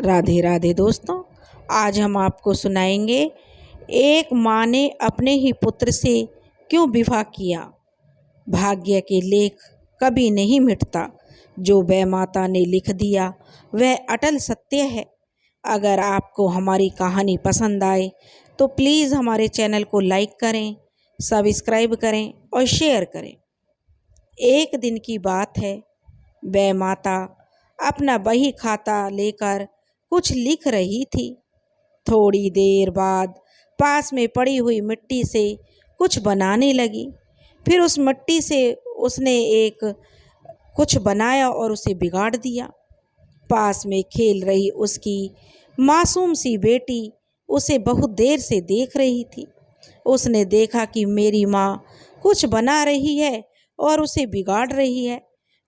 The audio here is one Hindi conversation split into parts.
राधे राधे दोस्तों, आज हम आपको सुनाएंगे एक माँ ने अपने ही पुत्र से क्यों विवाह किया। भाग्य के लेख कभी नहीं मिटता, जो वह माता ने लिख दिया वह अटल सत्य है। अगर आपको हमारी कहानी पसंद आए तो प्लीज़ हमारे चैनल को लाइक करें, सब्सक्राइब करें और शेयर करें। एक दिन की बात है, वह माता अपना बही खाता लेकर कुछ लिख रही थी। थोड़ी देर बाद पास में पड़ी हुई मिट्टी से कुछ बनाने लगी। फिर उस मिट्टी से उसने कुछ बनाया और उसे बिगाड़ दिया। पास में खेल रही उसकी मासूम सी बेटी उसे बहुत देर से देख रही थी। उसने देखा कि मेरी माँ कुछ बना रही है और उसे बिगाड़ रही है,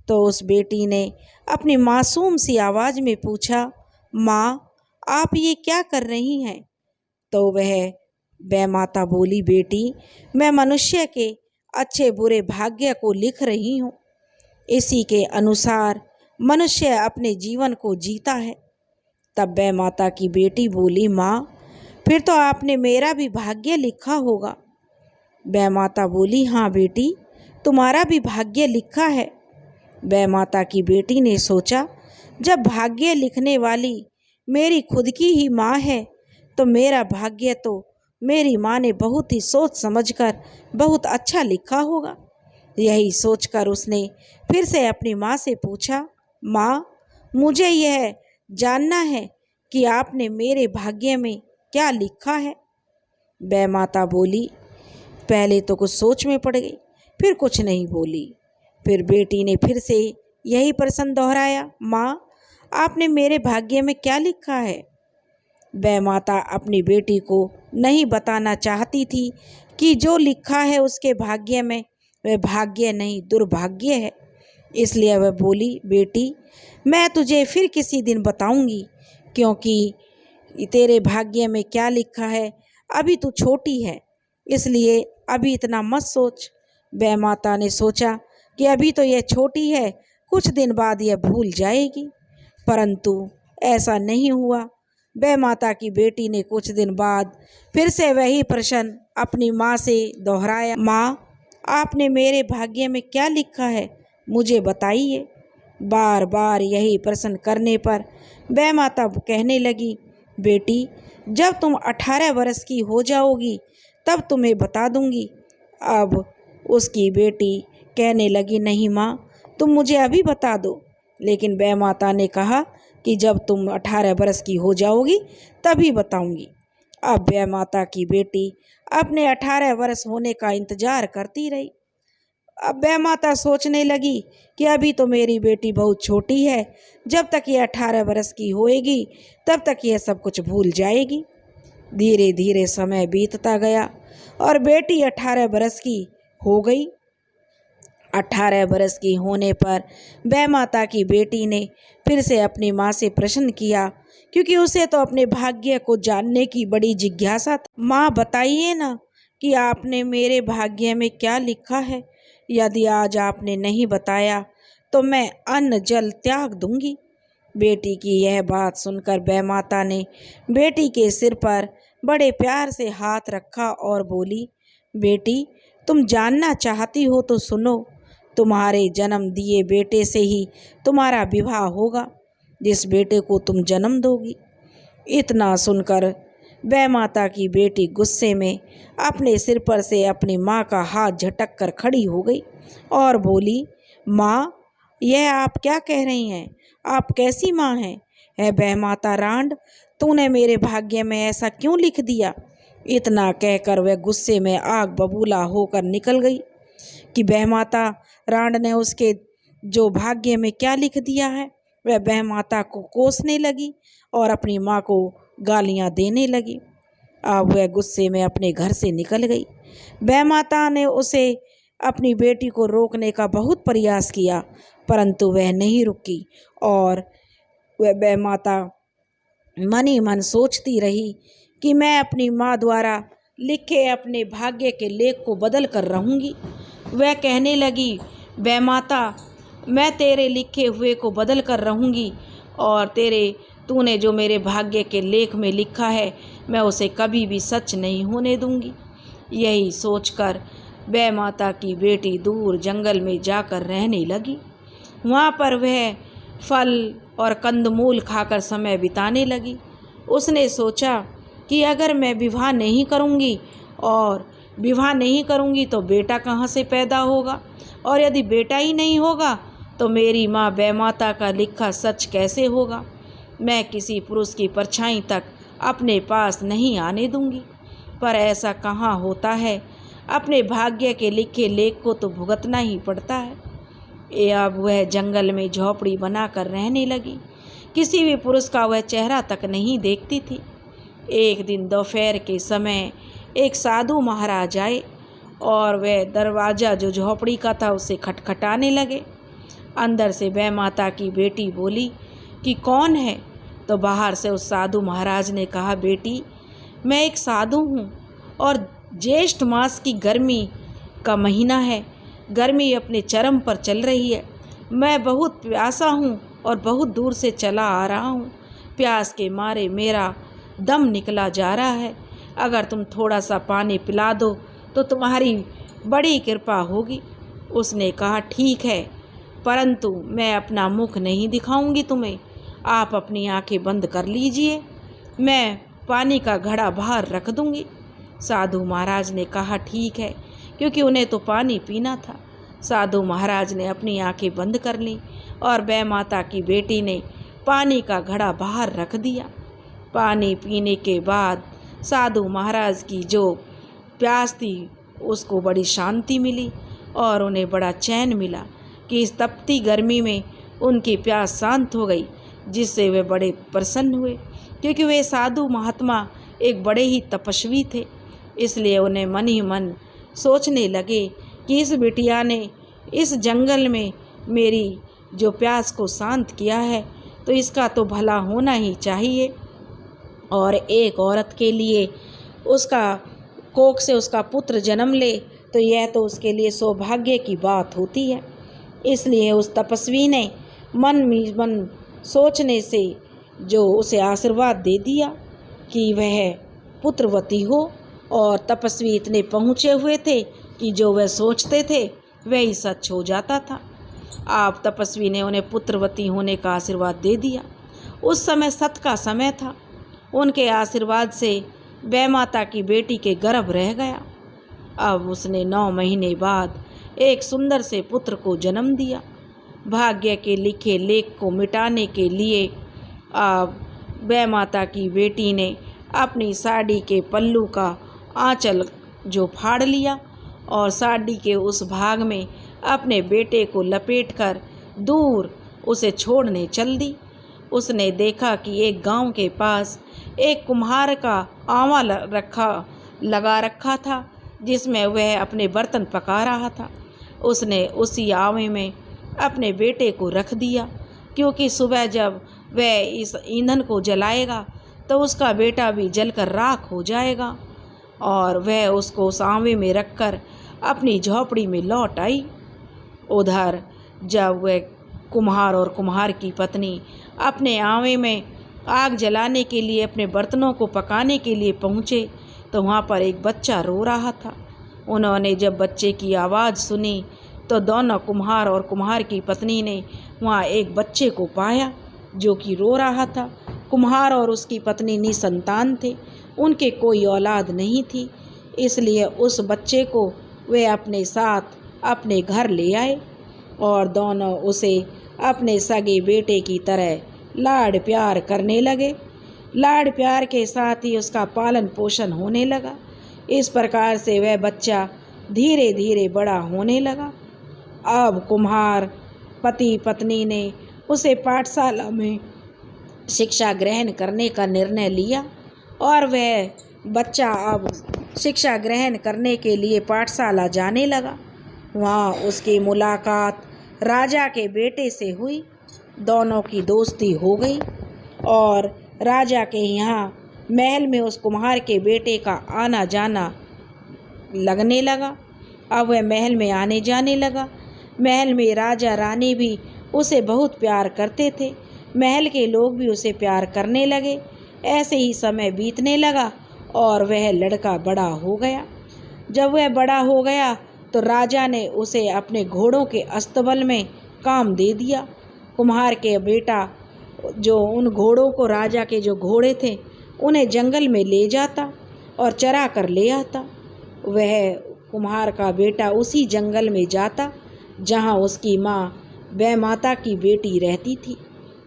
तो उस बेटी ने अपनी मासूम सी आवाज़ में पूछा, माँ आप ये क्या कर रही हैं? तो वह माता बोली, बेटी मैं मनुष्य के अच्छे बुरे भाग्य को लिख रही हूँ। इसी के अनुसार मनुष्य अपने जीवन को जीता है। तब वह माता की बेटी बोली, माँ फिर तो आपने मेरा भी भाग्य लिखा होगा। वह माता बोली, हाँ बेटी तुम्हारा भी भाग्य लिखा है। वह माता की बेटी ने सोचा, जब भाग्य लिखने वाली मेरी खुद की ही माँ है तो मेरा भाग्य तो मेरी माँ ने बहुत ही सोच समझकर बहुत अच्छा लिखा होगा। यही सोचकर उसने फिर से अपनी माँ से पूछा, माँ मुझे यह जानना है कि आपने मेरे भाग्य में क्या लिखा है। वह माता बोली, पहले तो कुछ सोच में पड़ गई, फिर कुछ नहीं बोली। फिर बेटी ने फिर से यही प्रश्न दोहराया, माँ आपने मेरे भाग्य में क्या लिखा है। वह माता अपनी बेटी को नहीं बताना चाहती थी कि जो लिखा है उसके भाग्य में वह भाग्य नहीं दुर्भाग्य है। इसलिए वह बोली, बेटी मैं तुझे फिर किसी दिन बताऊंगी, क्योंकि तेरे भाग्य में क्या लिखा है अभी तू छोटी है, इसलिए अभी इतना मत सोच। वह माता ने सोचा कि अभी तो यह छोटी है, कुछ दिन बाद यह भूल जाएगी, परंतु ऐसा नहीं हुआ। वह माता की बेटी ने कुछ दिन बाद फिर से वही प्रश्न अपनी माँ से दोहराया, माँ आपने मेरे भाग्य में क्या लिखा है, मुझे बताइए। बार बार यही प्रश्न करने पर वह माता कहने लगी, बेटी जब तुम 18 वर्ष की हो जाओगी तब तुम्हें बता दूंगी। अब उसकी बेटी कहने लगी, नहीं माँ तुम मुझे अभी बता दो। लेकिन वह माता ने कहा कि जब तुम 18 वर्ष की हो जाओगी तभी बताऊंगी। अब वह माता की बेटी अपने 18 वर्ष होने का इंतजार करती रही। अब वह माता सोचने लगी कि अभी तो मेरी बेटी बहुत छोटी है, जब तक ये 18 वर्ष की होएगी तब तक यह सब कुछ भूल जाएगी। धीरे धीरे समय बीतता गया और बेटी 18 वर्ष की हो गई। 18 वर्ष की होने पर वह माता की बेटी ने फिर से अपनी माँ से प्रश्न किया, क्योंकि उसे तो अपने भाग्य को जानने की बड़ी जिज्ञासा थी। माँ बताइए ना कि आपने मेरे भाग्य में क्या लिखा है। यदि आज आपने नहीं बताया तो मैं अन्न जल त्याग दूंगी। बेटी की यह बात सुनकर वह माता ने बेटी के सिर पर बड़े प्यार से हाथ रखा और बोली, बेटी तुम जानना चाहती हो तो सुनो। तुम्हारे जन्म दिए बेटे से ही तुम्हारा विवाह होगा, जिस बेटे को तुम जन्म दोगी। इतना सुनकर वह माता की बेटी गुस्से में अपने सिर पर से अपनी माँ का हाथ झटक कर खड़ी हो गई और बोली, माँ यह आप क्या कह रही हैं? आप कैसी माँ हैं? है वह माता रांड, तूने मेरे भाग्य में ऐसा क्यों लिख दिया? इतना कहकर वह गुस्से में आग बबूला होकर निकल गई कि वह माता रांड ने उसके जो भाग्य में क्या लिख दिया है वह माता को कोसने लगी और अपनी माँ को गालियाँ देने लगी। अब वह गुस्से में अपने घर से निकल गई। वह माता ने उसे अपनी बेटी को रोकने का बहुत प्रयास किया, परंतु वह नहीं रुकी और वह माता मन ही मन सोचती रही कि मैं अपनी माँ द्वारा लिखे अपने भाग्य के लेख को बदल कर रहूँगी। वह कहने लगी, वह माता मैं तेरे लिखे हुए को बदल कर रहूँगी और तेरे तूने जो मेरे भाग्य के लेख में लिखा है मैं उसे कभी भी सच नहीं होने दूंगी। यही सोचकर वह माता की बेटी दूर जंगल में जाकर रहने लगी। वहाँ पर वह फल और कंदमूल खाकर समय बिताने लगी। उसने सोचा कि अगर मैं विवाह नहीं करूँगी तो बेटा कहाँ से पैदा होगा, और यदि बेटा ही नहीं होगा तो मेरी माँ वह माता का लिखा सच कैसे होगा। मैं किसी पुरुष की परछाई तक अपने पास नहीं आने दूंगी। पर ऐसा कहाँ होता है, अपने भाग्य के लिखे लेख को तो भुगतना ही पड़ता है। अब वह जंगल में झोपड़ी बनाकर रहने लगी। किसी भी पुरुष का वह चेहरा तक नहीं देखती थी। एक दिन दोपहर के समय एक साधु महाराज आए और वह दरवाज़ा जो झोपड़ी का था उसे खटखटाने लगे। अंदर से वह माता की बेटी बोली कि कौन है। तो बाहर से उस साधु महाराज ने कहा, बेटी मैं एक साधु हूँ और ज्येष्ठ मास की गर्मी का महीना है। गर्मी अपने चरम पर चल रही है। मैं बहुत प्यासा हूँ और बहुत दूर से चला आ रहा हूँ। प्यास के मारे मेरा दम निकला जा रहा है। अगर तुम थोड़ा सा पानी पिला दो तो तुम्हारी बड़ी कृपा होगी। उसने कहा, ठीक है, परंतु मैं अपना मुख नहीं दिखाऊंगी तुम्हें। आप अपनी आंखें बंद कर लीजिए, मैं पानी का घड़ा बाहर रख दूंगी। साधु महाराज ने कहा, ठीक है, क्योंकि उन्हें तो पानी पीना था। साधु महाराज ने अपनी आंखें बंद कर लीं और वह माता की बेटी ने पानी का घड़ा बाहर रख दिया। पानी पीने के बाद साधु महाराज की जो प्यास थी उसको बड़ी शांति मिली और उन्हें बड़ा चैन मिला कि इस तपती गर्मी में उनकी प्यास शांत हो गई, जिससे वे बड़े प्रसन्न हुए, क्योंकि वे साधु महात्मा एक बड़े ही तपस्वी थे। इसलिए उन्हें मन ही मन सोचने लगे कि इस बिटिया ने इस जंगल में मेरी जो प्यास को शांत किया है तो इसका तो भला होना ही चाहिए, और एक औरत के लिए उसका कोख से उसका पुत्र जन्म ले तो यह तो उसके लिए सौभाग्य की बात होती है। इसलिए उस तपस्वी ने मन ही मन सोचने से जो उसे आशीर्वाद दे दिया कि वह पुत्रवती हो, और तपस्वी इतने पहुँचे हुए थे कि जो वह सोचते थे वही सच हो जाता था। आप तपस्वी ने उन्हें पुत्रवती होने का आशीर्वाद दे दिया। उस समय सत का समय था। उनके आशीर्वाद से वह माता की बेटी के गर्भ रह गया। अब उसने 9 महीने बाद एक सुंदर से पुत्र को जन्म दिया। भाग्य के लिखे लेख को मिटाने के लिए अब वह माता की बेटी ने अपनी साड़ी के पल्लू का आंचल जो फाड़ लिया और साड़ी के उस भाग में अपने बेटे को लपेटकर दूर उसे छोड़ने चल दी। उसने देखा कि एक गांव के पास एक कुम्हार का आवा लगा रखा था, जिसमें वह अपने बर्तन पका रहा था। उसने उसी आवे में अपने बेटे को रख दिया, क्योंकि सुबह जब वह इस ईंधन को जलाएगा तो उसका बेटा भी जलकर राख हो जाएगा। और वह उसको उस आवे में रखकर अपनी झोपड़ी में लौट आई। उधर जब वह कुम्हार और कुम्हार की पत्नी अपने आवे में आग जलाने के लिए अपने बर्तनों को पकाने के लिए पहुँचे तो वहाँ पर एक बच्चा रो रहा था। उन्होंने जब बच्चे की आवाज़ सुनी तो दोनों कुम्हार और कुम्हार की पत्नी ने वहाँ एक बच्चे को पाया जो कि रो रहा था। कुम्हार और उसकी पत्नी निसंतान थे, उनके कोई औलाद नहीं थी। इसलिए उस बच्चे को वे अपने साथ अपने घर ले आए और दोनों उसे अपने सगे बेटे की तरह लाड़ प्यार करने लगे। लाड़ प्यार के साथ ही उसका पालन पोषण होने लगा। इस प्रकार से वह बच्चा धीरे धीरे बड़ा होने लगा। अब कुम्हार पति पत्नी ने उसे पाठशाला में शिक्षा ग्रहण करने का निर्णय लिया और वह बच्चा अब शिक्षा ग्रहण करने के लिए पाठशाला जाने लगा। वहाँ उसकी मुलाकात राजा के बेटे से हुई। दोनों की दोस्ती हो गई और राजा के यहाँ महल में उस कुम्हार के बेटे का आना जाना लगने लगा। अब वह महल में आने जाने लगा। महल में राजा रानी भी उसे बहुत प्यार करते थे। महल के लोग भी उसे प्यार करने लगे। ऐसे ही समय बीतने लगा और वह लड़का बड़ा हो गया। जब वह बड़ा हो गया तो राजा ने उसे अपने घोड़ों के अस्तबल में काम दे दिया। कुम्हार के बेटा जो उन घोड़ों को, राजा के जो घोड़े थे, उन्हें जंगल में ले जाता और चरा कर ले आता। वह कुम्हार का बेटा उसी जंगल में जाता जहाँ उसकी माँ बैमाता की बेटी रहती थी।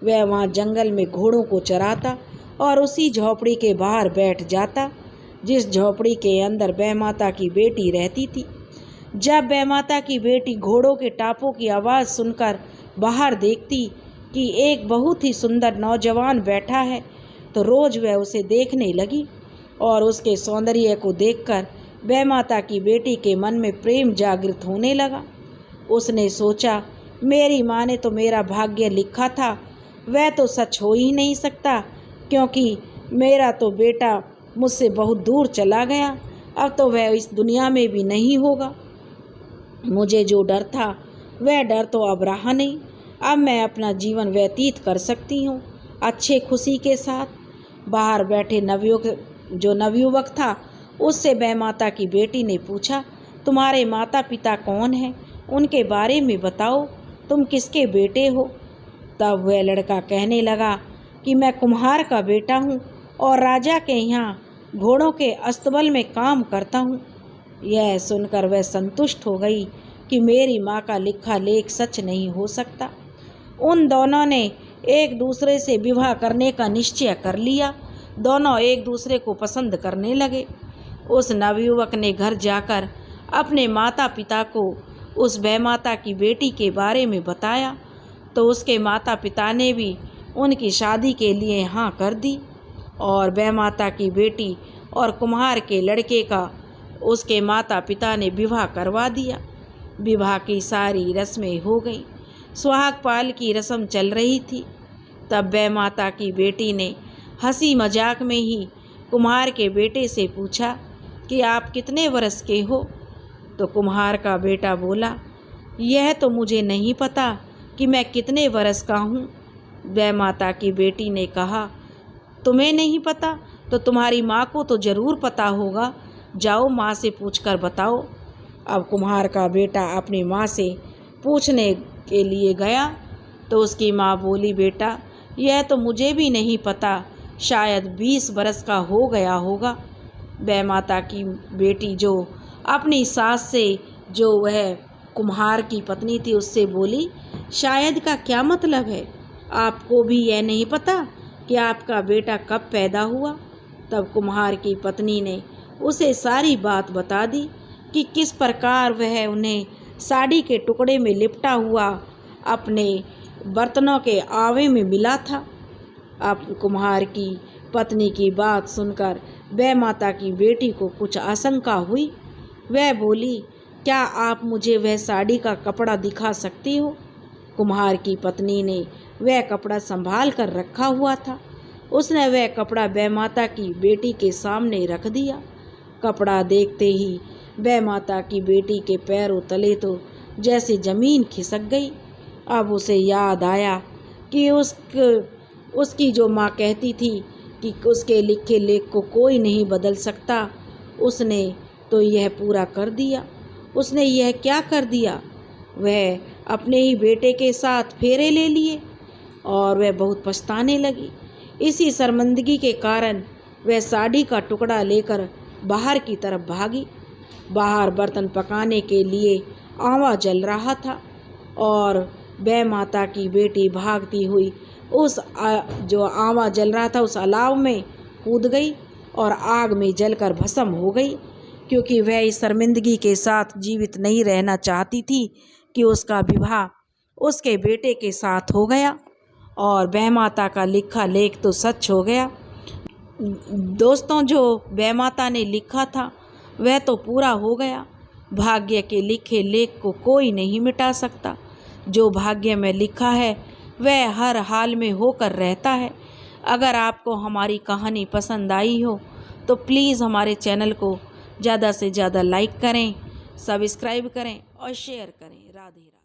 वह वहाँ जंगल में घोड़ों को चराता और उसी झोपड़ी के बाहर बैठ जाता जिस झोपड़ी के अंदर बैमाता की बेटी रहती थी। जब बैमाता की बेटी घोड़ों के टापों की आवाज़ सुनकर बाहर देखती कि एक बहुत ही सुंदर नौजवान बैठा है, तो रोज़ वह उसे देखने लगी और उसके सौंदर्य को देखकर बैमाता की बेटी के मन में प्रेम जागृत होने लगा। उसने सोचा, मेरी माँ ने तो मेरा भाग्य लिखा था, वह तो सच हो ही नहीं सकता, क्योंकि मेरा तो बेटा मुझसे बहुत दूर चला गया। अब तो वह इस दुनिया में भी नहीं होगा। मुझे जो डर था वह डर तो अब रहा नहीं। अब मैं अपना जीवन व्यतीत कर सकती हूँ अच्छे खुशी के साथ। बाहर बैठे जो नवयुवक था उससे बैमाता की बेटी ने पूछा, तुम्हारे माता पिता कौन हैं? उनके बारे में बताओ, तुम किसके बेटे हो? तब वह लड़का कहने लगा कि मैं कुम्हार का बेटा हूँ और राजा के यहाँ घोड़ों के अस्तबल में काम करता हूँ। यह सुनकर वह संतुष्ट हो गई कि मेरी माँ का लिखा लेख सच नहीं हो सकता। उन दोनों ने एक दूसरे से विवाह करने का निश्चय कर लिया। दोनों एक दूसरे को पसंद करने लगे। उस नवयुवक ने घर जाकर अपने माता पिता को उस बैमाता की बेटी के बारे में बताया, तो उसके माता पिता ने भी उनकी शादी के लिए हाँ कर दी और बैमाता की बेटी और कुम्हार के लड़के का उसके माता पिता ने विवाह करवा दिया। विवाह की सारी रस्में हो गईं। सुहाग पाल की रस्म चल रही थी। तब बैमाता की बेटी ने हंसी मजाक में ही कुम्हार के बेटे से पूछा कि आप कितने वर्ष के हो? तो कुम्हार का बेटा बोला, यह तो मुझे नहीं पता कि मैं कितने वर्ष का हूँ। बैमाता की बेटी ने कहा, तुम्हें नहीं पता तो तुम्हारी माँ को तो ज़रूर पता होगा, जाओ माँ से पूछकर बताओ। अब कुम्हार का बेटा अपनी माँ से पूछने के लिए गया तो उसकी माँ बोली, बेटा यह तो मुझे भी नहीं पता, शायद 20 बरस का हो गया होगा। बैमाता की बेटी जो अपनी सास से, जो वह कुम्हार की पत्नी थी, उससे बोली, शायद का क्या मतलब है? आपको भी यह नहीं पता कि आपका बेटा कब पैदा हुआ? तब कुम्हार की पत्नी ने उसे सारी बात बता दी कि किस प्रकार वह उन्हें साड़ी के टुकड़े में लिपटा हुआ अपने बर्तनों के आवे में मिला था। अब कुम्हार की पत्नी की बात सुनकर बैमाता की बेटी को कुछ आशंका हुई। वह बोली, क्या आप मुझे वह साड़ी का कपड़ा दिखा सकती हो? कुम्हार की पत्नी ने वह कपड़ा संभाल कर रखा हुआ था। उसने वह कपड़ा बैमाता की बेटी के सामने रख दिया। कपड़ा देखते ही बैमाता की बेटी के पैरों तले तो जैसे ज़मीन खिसक गई। अब उसे याद आया कि उसकी जो माँ कहती थी कि उसके लिखे लेख को कोई नहीं बदल सकता, उसने तो यह पूरा कर दिया। उसने यह क्या कर दिया? वह अपने ही बेटे के साथ फेरे ले लिए और वह बहुत पछताने लगी। इसी शर्मिंदगी के कारण वह साड़ी का टुकड़ा लेकर बाहर की तरफ भागी। बाहर बर्तन पकाने के लिए आवा जल रहा था और बैमाता की बेटी भागती हुई उस जो आवा जल रहा था उस अलाव में कूद गई और आग में जलकर भस्म हो गई, क्योंकि वह इस शर्मिंदगी के साथ जीवित नहीं रहना चाहती थी कि उसका विवाह उसके बेटे के साथ हो गया और बैमाता का लिखा लेख तो सच हो गया। दोस्तों, जो बैमाता ने लिखा था वह तो पूरा हो गया। भाग्य के लिखे लेख को कोई नहीं मिटा सकता। जो भाग्य में लिखा है वह हर हाल में होकर रहता है। अगर आपको हमारी कहानी पसंद आई हो तो प्लीज़ हमारे चैनल को ज़्यादा से ज़्यादा लाइक करें, सब्सक्राइब करें और शेयर करें। राधे राधे।